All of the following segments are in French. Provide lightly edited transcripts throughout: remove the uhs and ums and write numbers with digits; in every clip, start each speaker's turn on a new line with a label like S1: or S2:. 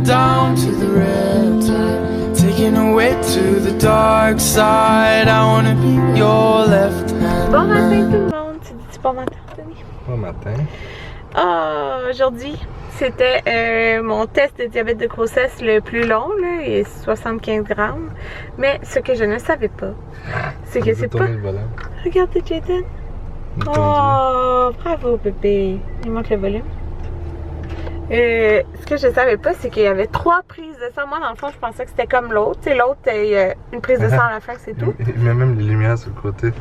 S1: down to the red tide, taking away to the dark side. I wanna be your left hand.
S2: Bon matin tout le monde, tu dis bon matin Anthony?
S3: Bon matin.
S2: Aujourd'hui, c'était mon test de diabète de grossesse le plus long, là, il est 75 grammes. Mais ce que je ne savais pas, c'est que c'est pas... Regardez Jaden. Oh, bravo bébé. Il manque le volume. Ce que je savais pas, c'est qu'il y avait 3 prises de sang. Moi, dans le fond, je pensais que c'était comme l'autre. Tu sais, l'autre, il y a une prise de sang à la fin, c'est tout.
S3: Il met même les lumières sur le côté.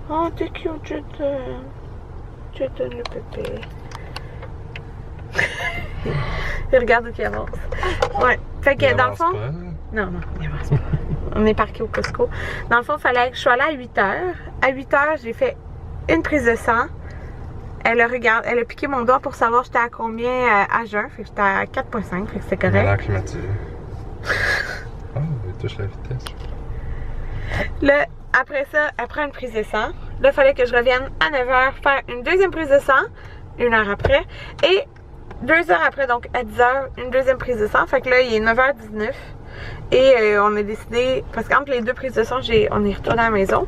S2: Oh, t'es cute, Jaden. Jaden, le bébé. Il regarde où il avance. Ouais. Fait que dans le fond.
S3: Pas,
S2: non, il avance pas. On est parqué au Costco. Dans le fond, il fallait que je sois là à 8 h. À 8 h, j'ai fait une prise de sang. Elle a piqué mon doigt pour savoir j'étais à combien à jeun. Fait que j'étais à 4,5. Fait que c'était correct.
S3: Elle a l'air climatisée. Oh, il touche la vitesse.
S2: Là, après ça, après une prise de sang, là, il fallait que je revienne à 9 h faire une deuxième prise de sang, 1 heure après. Et 2 heures après, donc à 10 h, une deuxième prise de sang. Fait que là, il est 9 h 19. Et on a décidé, parce qu'entre les deux prises de sang, on est retourné à la maison.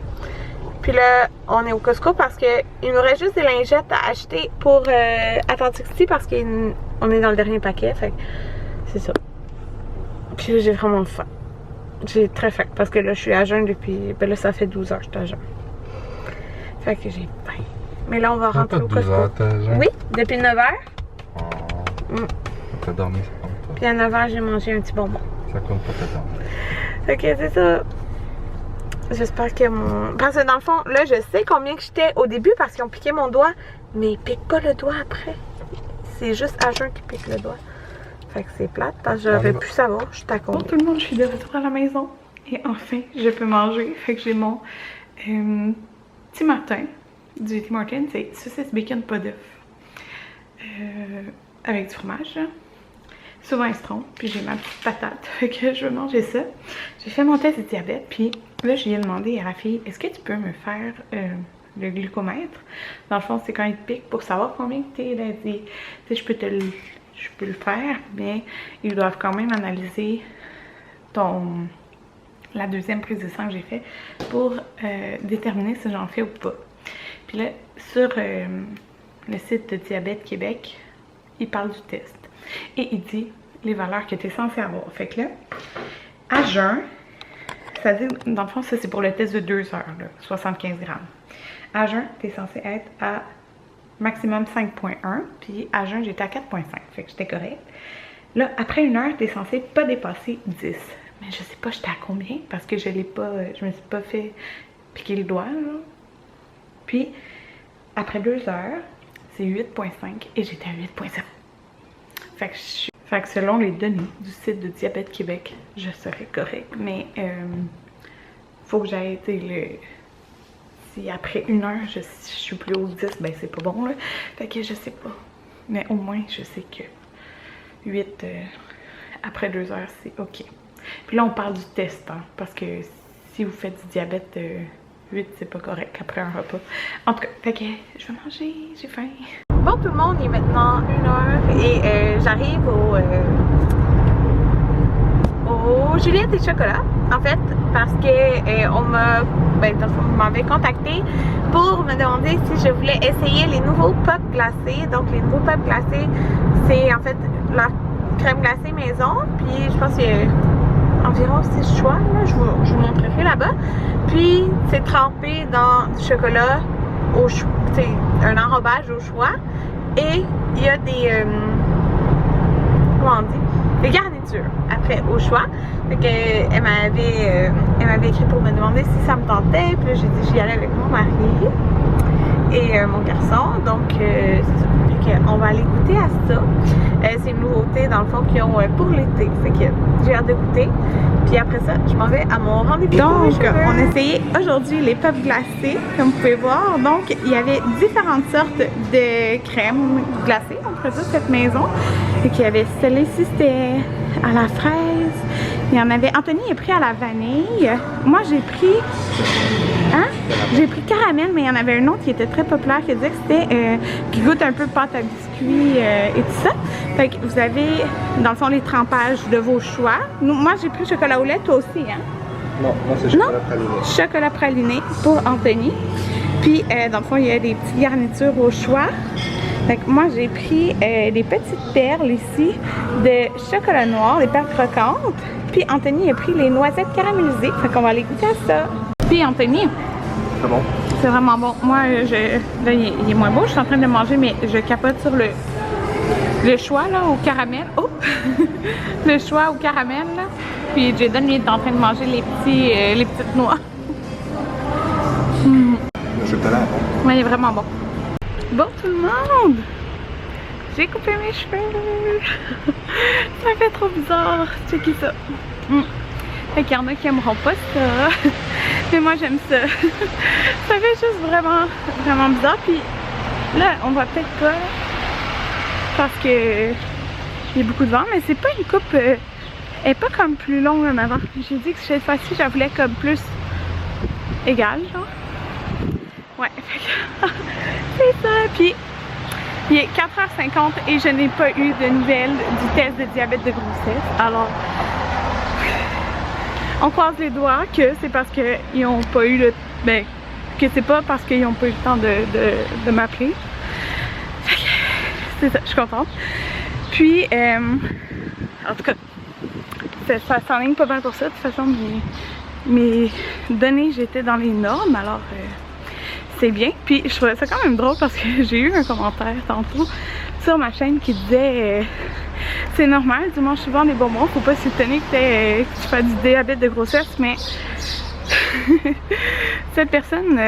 S2: Puis là, on est au Costco parce qu'il nous reste juste des lingettes à acheter pour Atlantic City parce qu'on est dans le dernier paquet. Fait que c'est ça. Puis là, j'ai vraiment faim. J'ai très faim parce que là, je suis à jeun depuis. Ben là, ça fait 12 heures que je suis à jeun. Fait que j'ai faim. Mais là, on va rentrer au Costco. Oui, depuis 9 h.
S3: Oh. T'as dormi, ça compte pas.
S2: Puis à 9 h, j'ai mangé un petit bonbon.
S3: Ça compte pas, t'as dormi.
S2: Fait que c'est ça. J'espère que mon... Parce que dans le fond, là, je sais combien que j'étais au début parce qu'ils ont piqué mon doigt, mais ils piquent pas le doigt après. C'est juste à jeun qui pique le doigt. Fait que c'est plate parce que j'aurais pu savoir. Je suis à combien. Bon, tout le monde, je suis de retour à la maison. Et enfin, je peux manger. Fait que j'ai mon Tim Martin du Tim Martin. C'est saucisse bacon pas d'œuf. Avec du fromage. Là. Souvent un citron, puis j'ai ma petite patate, fait que je veux manger ça. J'ai fait mon test de diabète, puis là je lui ai demandé à Rafi, est-ce que tu peux me faire le glucomètre? Dans le fond, c'est quand il te pique pour savoir combien que t'es. Tu sais, je peux le faire, mais ils doivent quand même analyser la deuxième prise de sang que j'ai fait pour déterminer si j'en fais ou pas. Puis là, sur le site de Diabète Québec, il parle du test. Et il dit les valeurs que tu es censé avoir. Fait que là, à jeun, ça dit, dans le fond, ça c'est pour le test de 2 heures, là, 75 grammes. À jeun, tu es censé être à maximum 5,1. Puis à jeun, j'étais à 4,5. Fait que j'étais correcte. Là, après 1 heure, tu es censé pas dépasser 10. Mais je sais pas j'étais à combien parce que je me suis pas fait piquer le doigt. Là. Puis après 2 heures, c'est 8,5 et j'étais à 8,0. Fait que selon les données du site de Diabète Québec, je serais correcte. Mais faut que j'aille, si après 1 heure, je suis plus haut de 10, ben c'est pas bon là. Fait que je sais pas. Mais au moins, je sais que 8 après 2 heures, c'est ok. Puis là, on parle du test, hein, parce que si vous faites du diabète 8, c'est pas correct après un repas. En tout cas, fait que je vais manger, j'ai faim. Bon tout le monde, il est maintenant 1 h et j'arrive au Juliette et Chocolat, en fait, parce que on m'avait contacté pour me demander si je voulais essayer les nouveaux pop glacés. Donc les nouveaux pop glacés, c'est en fait leur crème glacée maison, puis je pense qu'il y a environ 6 choix, là, je vous montrerai là-bas. Puis c'est trempé dans du chocolat au choix, c'est un enrobage au choix, et il y a des comment on dit, des garnitures après au choix. Fait que elle m'avait écrit pour me demander si ça me tentait, puis j'ai dit j'y allais avec mon mari et mon garçon, donc c'est ça. Fait que on va aller goûter à ça. C'est une nouveauté dans le fond qu'ils ont pour l'été, fait que j'ai hâte de goûter. Puis après ça, je m'en vais à mon rendez-vous. Donc, on a essayé aujourd'hui les pop glacés, comme vous pouvez voir. Donc, il y avait différentes sortes de crème glacée, on pourrait dire, cette maison. Et qu'il y avait celle-ci, c'était à la fraise. Il y en avait, Anthony est pris à la vanille. Moi j'ai pris, hein? J'ai pris caramel, mais il y en avait un autre qui était très populaire qui disait que c'était, qui goûte un peu pâte à biscuits et tout ça. Fait que vous avez, dans le fond, les trempages de vos choix. Moi j'ai pris chocolat au lait, toi aussi, hein?
S3: Non, moi c'est chocolat praliné.
S2: Chocolat praliné pour Anthony. Puis, dans le fond, il y a des petites garnitures au choix. Fait que moi, j'ai pris des petites perles ici de chocolat noir, des perles croquantes. Puis, Anthony a pris les noisettes caramélisées. Fait qu'on va aller goûter à ça. Puis, Anthony,
S3: C'est bon?
S2: c'est vraiment bon. Moi, là, il est moins beau. Je suis en train de le manger, mais je capote sur le choix, là, au caramel. Oh! Le choix au caramel, là. Puis Jaden, lui, est en train de manger les petites noix.
S3: Le chocolat est bon.
S2: Ouais, il est vraiment bon. Bon, tout le monde! J'ai coupé mes cheveux! Ça fait trop bizarre. Checkez ça. Fait qu'il y en a qui aimeront pas ça. Mais moi, j'aime ça. Ça fait juste vraiment, vraiment bizarre. Puis là, on va peut-être pas, là, parce que il y a beaucoup de vent, mais c'est pas une coupe... elle est pas comme plus longue en avant. J'ai dit que cette fois-ci, je la voulais comme plus égale, genre. Ouais, fait que c'est ça. Puis, il est 4h50 et je n'ai pas eu de nouvelles du test de diabète de grossesse. Alors, on croise les doigts que c'est parce qu'ils n'ont pas eu le... Ben, que c'est pas parce qu'ils n'ont pas eu le temps de m'appeler. C'est ça, je suis contente. Puis, en tout cas, ça s'enligne pas mal pour ça. De toute façon, mes données, j'étais dans les normes, alors c'est bien. Puis je trouvais ça quand même drôle parce que j'ai eu un commentaire tantôt sur ma chaîne qui disait c'est normal, tu manges souvent des bonbons, faut pas s'étonner que tu fais du diabète de grossesse, mais cette personne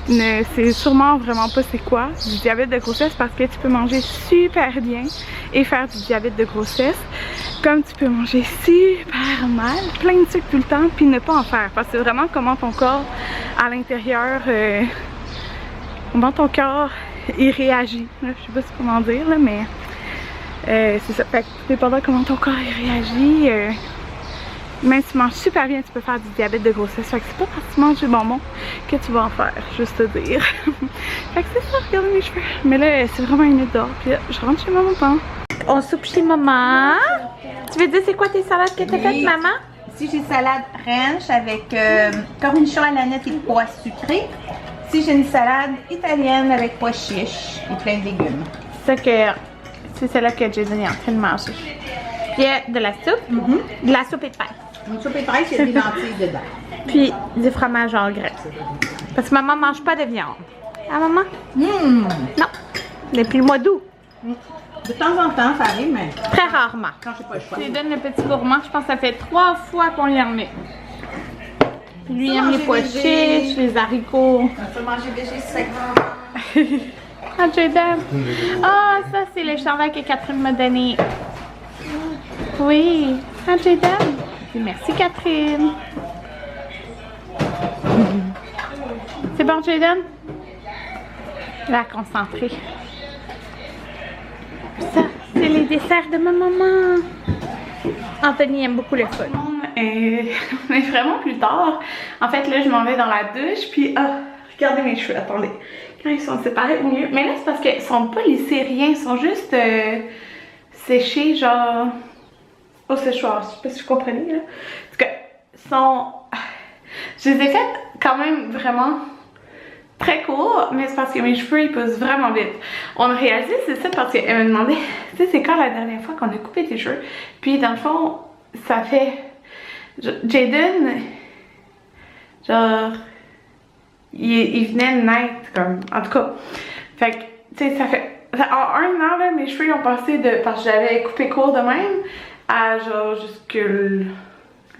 S2: ne sait sûrement vraiment pas c'est quoi du diabète de grossesse, parce que tu peux manger super bien et faire du diabète de grossesse, comme tu peux manger super mal, plein de sucre tout le temps, puis ne pas en faire. Parce que c'est vraiment comment ton corps à l'intérieur, comment ton corps il réagit. Là, je sais pas comment dire, là, mais c'est ça. Fait que dépendant comment ton corps il réagit, même si tu manges super bien, tu peux faire du diabète de grossesse. Fait que c'est pas parce que tu manges du bonbon que tu vas en faire, juste te dire. Fait que c'est ça, regardez mes cheveux. Mais là, c'est vraiment une nuit dehors, puis là, je rentre chez maman. On soupe chez maman. Tu veux dire c'est quoi tes salades que t'as faites, maman?
S4: Ici, j'ai salade ranch avec cornichons à la nette et pois sucrés. Ici, j'ai une salade italienne avec pois chiches et plein de légumes.
S2: C'est celle-là que Jaden est en train de manger. Puis de la soupe, de la soupe et de pain.
S4: Une soupe et fraîche, il y a des lentilles dedans.
S2: Puis du fromage en graisse. Parce que maman mange pas de viande. Ah, maman? Non. Depuis le mois d'août.
S4: De temps en temps, ça arrive, mais
S2: Très rarement.
S4: quand j'ai pas le choix.
S2: Je lui donne le petit gourmand. Je pense que ça fait 3 fois qu'on lui en met. Puis lui, il aime les pois chiches, les haricots.
S4: On peut manger végé sec.
S2: Ah, Jaden. Ah, ça, c'est le chandail que Catherine m'a donné. Oui. Ah, Jaden. Merci, Catherine. C'est bon, Jaden? Là, concentré. Ça, c'est les desserts de ma maman. Anthony aime beaucoup le fun. Mais vraiment plus tard. En fait, là, je m'en vais dans la douche, puis regardez mes cheveux, attendez. Quand ils sont séparés, au mieux. Mais là, c'est parce qu'ils sont pas lissés, rien. Ils sont juste séchés, genre, au séchoir. Je sais pas si vous comprenez, là. Parce que, je les ai faites quand même vraiment très court, mais c'est parce que mes cheveux ils poussent vraiment vite. On a réalisé c'est ça parce qu'elle me demandait, tu sais, c'est quand la dernière fois qu'on a coupé tes cheveux? Puis dans le fond, ça fait... Jaden, genre, il venait de naître, comme, en tout cas. Fait que, tu sais, ça fait... En 1 an, là, mes cheveux ils ont passé de... Parce que j'avais coupé court de même, à genre jusque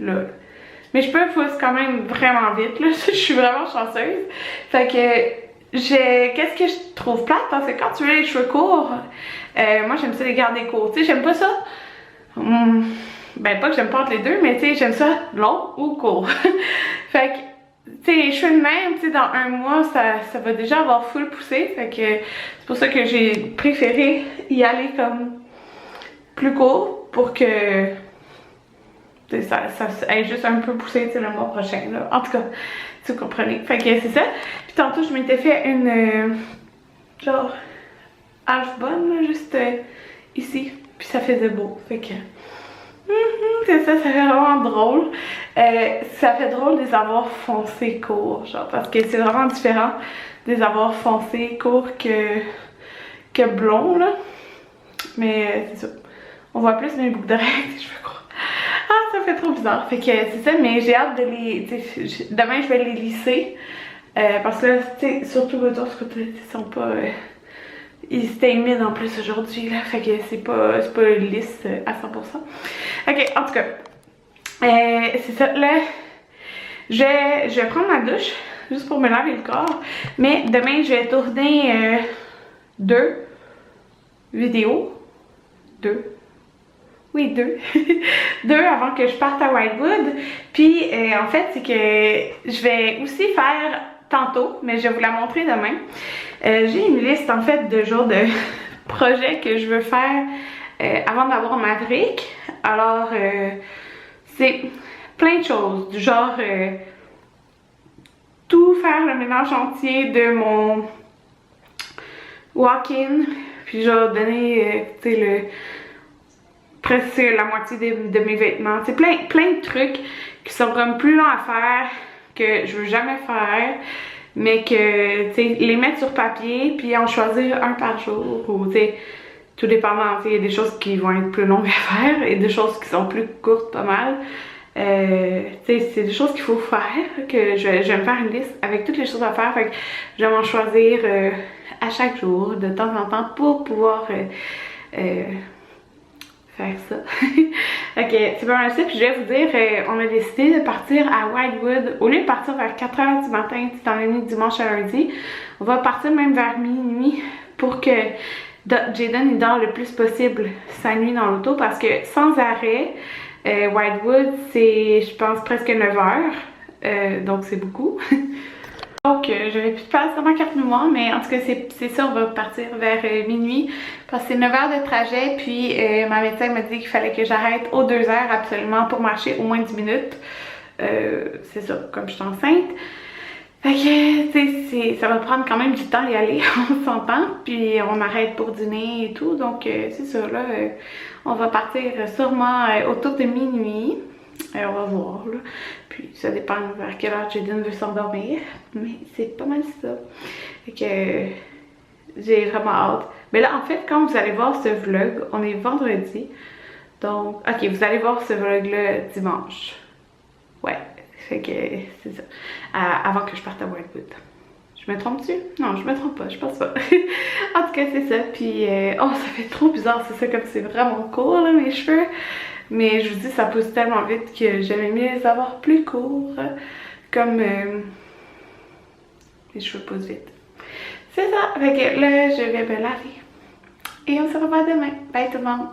S2: là. Mes cheveux poussent quand même vraiment vite, là. Je suis vraiment chanceuse. Fait que, qu'est-ce que je trouve plate, parce que quand tu veux les cheveux courts, moi j'aime ça les garder courts. Tu sais, j'aime pas ça. Ben, pas que j'aime pas entre les deux, mais tu sais, j'aime ça long ou court. Fait que, tu sais, les cheveux de même, tu sais, dans 1 mois, ça va déjà avoir full poussé. Fait que, c'est pour ça que j'ai préféré y aller comme plus court pour que. ça est juste un peu poussé le mois prochain, là. En tout cas, si vous comprenez. Fait que c'est ça. Puis tantôt, je m'étais fait une, genre, half bonne, là, juste ici. Puis ça faisait beau. Fait que, c'est ça, ça fait vraiment drôle. Ça fait drôle de les avoir foncés courts, genre, parce que c'est vraiment différent de les avoir foncés courts que blonds, là. Mais c'est ça. On voit plus mes boucles d'oreilles, je veux croire. Ah, ça fait trop bizarre. Fait que c'est ça, mais j'ai hâte de les... Demain, je vais les lisser. Parce que là, tu sais, surtout les autres côtés, ils sont pas... ils étaient humides en plus aujourd'hui, là. Fait que c'est pas lisse à 100%. Ok, en tout cas. C'est ça, là. Je vais prendre ma douche, juste pour me laver le corps. Mais demain, je vais tourner 2 vidéos. 2. Oui, 2. 2 avant que je parte à Wildwood. Puis, en fait, c'est que je vais aussi faire tantôt, mais je vais vous la montrer demain. J'ai une liste, en fait, de genres de projets que je veux faire avant d'avoir Maverick. Alors, c'est plein de choses, du genre tout faire le ménage entier de mon walk-in, puis genre donner, tu sais, presque la moitié de mes vêtements. C'est plein de trucs qui sont comme plus longs à faire, que je veux jamais faire, mais que, tu sais, les mettre sur papier, puis en choisir un par jour, ou tu sais, tout dépendant, tu sais, il y a des choses qui vont être plus longues à faire, et des choses qui sont plus courtes pas mal. Tu sais, c'est des choses qu'il faut faire, que je vais me faire une liste avec toutes les choses à faire, fait que je vais m'en choisir à chaque jour, de temps en temps, pour pouvoir faire ça. Ok, c'est pas mal ça. Puis je vais vous dire, on a décidé de partir à Wildwood. Au lieu de partir vers 4h du matin, dans la nuit de dimanche à lundi, on va partir même vers minuit pour que Jaden il dort le plus possible sa nuit dans l'auto, parce que sans arrêt, Wildwood c'est, je pense, presque 9 heures. Donc c'est beaucoup. Donc, j'avais plus de place dans ma carte mémoire, mais en tout cas, c'est ça, on va partir vers minuit, parce que c'est 9 heures de trajet, puis ma médecin m'a dit qu'il fallait que j'arrête aux 2 heures absolument pour marcher au moins 10 minutes. C'est ça, comme je suis enceinte. Fait que, tu sais, ça va prendre quand même du temps d'y aller, on s'entend, puis on arrête pour dîner et tout, donc c'est ça, là, on va partir sûrement autour de minuit. On va voir, là. Puis ça dépend vers quelle heure Jaden veut s'endormir. Mais c'est pas mal ça. Fait que j'ai vraiment hâte. Mais là, en fait, quand vous allez voir ce vlog, on est vendredi. Donc, ok, vous allez voir ce vlog-là dimanche. Ouais, fait que c'est ça. Avant que je parte à Wildwood. Je me trompe-tu? Non, je me trompe pas, je pense pas. En tout cas, c'est ça. Puis, oh, ça fait trop bizarre, c'est ça, comme c'est vraiment court, là, mes cheveux. Mais je vous dis, ça pousse tellement vite que j'aimais mieux les avoir plus courts. Comme les cheveux poussent vite. C'est ça. Fait que là, je vais me laver. Et on se revoit demain. Bye tout le monde.